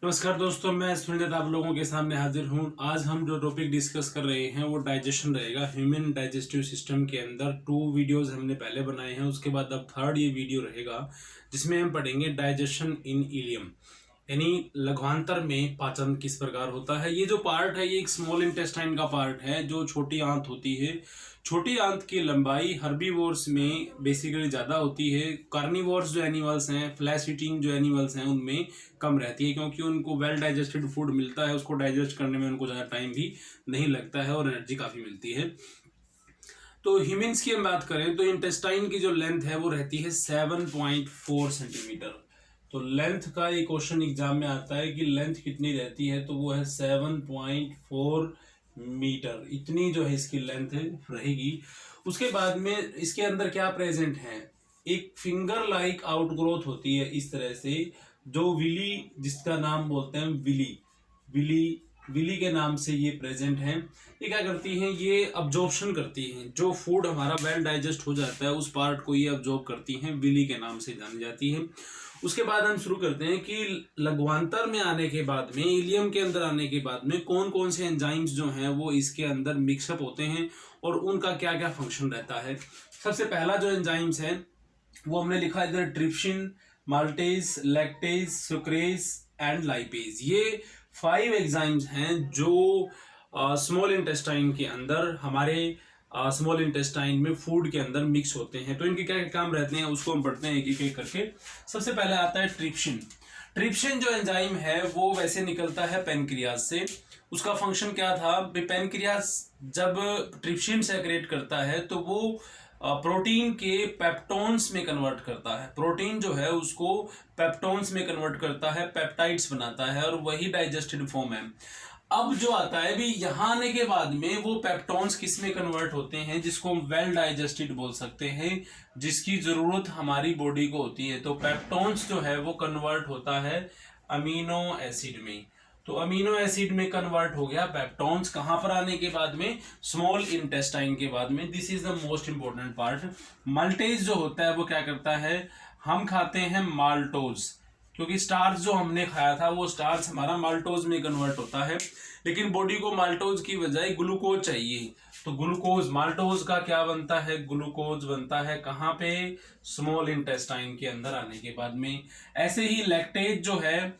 नमस्कार दोस्तों, मैं सुनील आप लोगों के सामने हाजिर हूँ। आज हम जो टॉपिक डिस्कस कर रहे हैं वो डाइजेशन रहेगा। ह्यूमन डाइजेस्टिव सिस्टम के अंदर 2 वीडियोस हमने पहले बनाए हैं, उसके बाद अब 3rd ये वीडियो रहेगा जिसमें हम पढ़ेंगे डाइजेशन इन इलियम, यानी लघ्वांतर में पाचन किस प्रकार होता है। ये जो पार्ट है ये एक स्मॉल इंटेस्टाइन का पार्ट है जो छोटी आंत होती है। छोटी आंत की लंबाई हर्बीवोर्स में बेसिकली ज़्यादा होती है। कार्निवोर्स जो एनिमल्स हैं, फ्लैश ईटिंग जो एनिमल्स हैं, उनमें कम रहती है क्योंकि उनको वेल डाइजेस्टेड फूड मिलता है, उसको डाइजेस्ट करने में उनको ज़्यादा टाइम भी नहीं लगता है और एनर्जी काफ़ी मिलती है। तो ह्यूमन्स की हम बात करें तो इंटेस्टाइन की जो लेंथ है वो रहती है 7.4 सेंटीमीटर। तो लेंथ का एक क्वेश्चन एग्जाम में आता है कि लेंथ कितनी रहती है, तो वो है 7.4 मीटर। इतनी जो है इसकी लेंथ रहेगी। उसके बाद में इसके अंदर क्या प्रेजेंट है, एक फिंगर लाइक आउटग्रोथ होती है इस तरह से, जो विली, जिसका नाम बोलते हैं विली के नाम से ये प्रेजेंट हैं। ये क्या करती हैं, ये अब्जॉर्प्शन करती हैं। जो फूड हमारा वेल डाइजेस्ट हो जाता है उस पार्ट को ये अब्जॉर्ब करती हैं, विली के नाम से जानी जाती है। उसके बाद हम शुरू करते हैं कि लघ्वांतर में आने के बाद में, इलियम के अंदर आने के बाद में कौन कौन से एंजाइम्स जो हैं वो इसके अंदर मिक्सअप होते हैं और उनका क्या क्या फंक्शन रहता है। सबसे पहला जो एंजाइम्स है वो हमने लिखा इधर, trypsin, maltase, lactase, sucrase and lipase. ये 5 एंजाइम्स हैं जो स्मॉल इंटेस्टाइन के अंदर, हमारे स्मॉल इंटेस्टाइन में फूड के अंदर मिक्स होते हैं। तो इनके क्या क्या काम रहते हैं उसको हम पढ़ते हैं एक एक करके। सबसे पहले आता है ट्रिप्सिन। ट्रिप्सिन जो एंजाइम है वो वैसे निकलता है पेनक्रियाज से। उसका फंक्शन क्या था, पेनक्रियाज जब ट्रिप्सिन सेक्रेट करता है तो वो प्रोटीन के पेप्टोन्स में कन्वर्ट करता है। प्रोटीन जो है उसको पेप्टोन्स में कन्वर्ट करता है, पेप्टाइड्स बनाता है और वही डाइजेस्टेड फॉर्म है। अब जो आता है भी यहाँ आने के बाद में वो पेप्टोन्स किस में कन्वर्ट होते हैं, जिसको हम वेल डाइजेस्टेड बोल सकते हैं, जिसकी जरूरत हमारी बॉडी को होती है। तो पेप्टोन्स जो है वो कन्वर्ट होता है अमीनो एसिड में। तो अमीनो एसिड में कन्वर्ट हो गया पेप्टोन्स, कहां पर आने के बाद में, स्मॉल इंटेस्टाइन के बाद में। This is the most important part. Maltase जो होता है वो क्या करता है, हम खाते हैं माल्टोज, क्योंकि स्टार्च जो हमने खाया था वो स्टार्च हमारा माल्टोज में कन्वर्ट होता है, लेकिन बॉडी को माल्टोज की बजाय ग्लूकोज चाहिए। तो ग्लूकोज, माल्टोज का क्या बनता है, ग्लूकोज बनता है कहाँ पे, स्मॉल इंटेस्टाइन के अंदर आने के बाद में। ऐसे ही लैक्टेज जो है,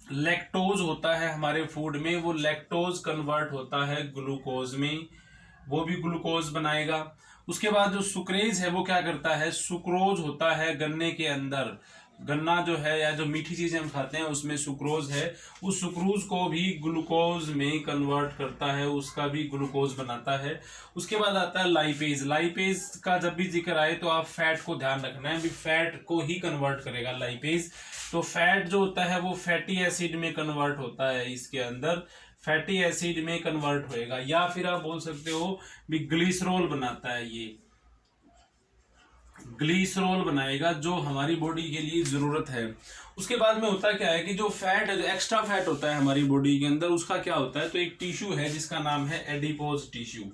लैक्टोज होता है हमारे फूड में, वो लैक्टोज कन्वर्ट होता है ग्लूकोज में, वो भी ग्लूकोज बनाएगा। उसके बाद जो सुक्रेज है वो क्या करता है, सुक्रोज होता है गन्ने के अंदर। गन्ना जो है या जो मीठी चीजें हम खाते हैं उसमें सुक्रोज है, उस सुक्रोज को भी ग्लूकोज में कन्वर्ट करता है, उसका भी ग्लूकोज बनाता है। उसके बाद आता है लाइपेज। लाइपेज का जब भी जिक्र आए तो आप फैट को ध्यान रखना है, भी फैट को ही कन्वर्ट करेगा लाइपेज। तो फैट जो होता है वो फैटी एसिड में कन्वर्ट होता है, इसके अंदर फैटी एसिड में कन्वर्ट होएगा। या फिर आप बोल सकते हो भी ग्लिसरॉल बनाता है, ये ग्लिसरॉल बनाएगा जो हमारी बॉडी के लिए जरूरत है। उसके बाद में होता क्या है कि जो फैट है, जो एक्स्ट्रा फैट होता है हमारी बॉडी के अंदर, उसका क्या होता है, तो एक टिश्यू है जिसका नाम है एडिपोज टिश्यू।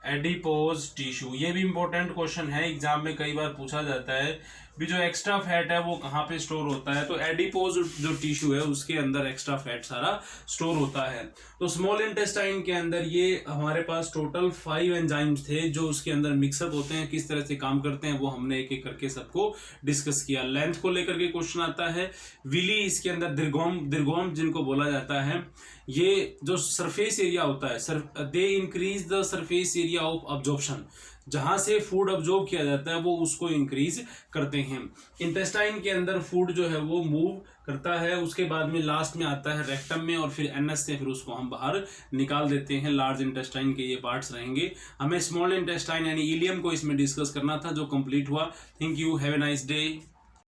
एडिपोज टिश्यू, ये भी इंपॉर्टेंट क्वेश्चन है, एग्जाम में कई बार पूछा जाता है भी जो एक्स्ट्रा फैट है वो कहाँ पे स्टोर होता है। तो एडिपोज जो टिश्यू है उसके अंदर एक्स्ट्रा फैट सारा स्टोर होता है। तो स्मॉल इंटेस्टाइन के अंदर ये हमारे पास टोटल 5 एंजाइम्स थे जो उसके अंदर मिक्सअप होते हैं, किस तरह से काम करते हैं वो हमने एक एक करके सबको डिस्कस किया। लेंथ को लेकर के क्वेश्चन आता है। विली, इसके अंदर दिर्गोम जिनको बोला जाता है, ये जो सरफेस एरिया होता है, they increase the surface area of absorption, जहां से फूड अब्जॉर्ब किया जाता है वो उसको इंक्रीज करते हैं। इंटेस्टाइन के अंदर फूड जो है वो मूव करता है। उसके बाद में लास्ट में आता है रेक्टम में और फिर एनएस से फिर उसको हम बाहर निकाल देते हैं। लार्ज इंटेस्टाइन के ये पार्ट्स रहेंगे। हमें स्मॉल इंटेस्टाइन यानी इलियम को इसमें डिस्कस करना था, जो कंप्लीट हुआ। Thank you, have a nice day.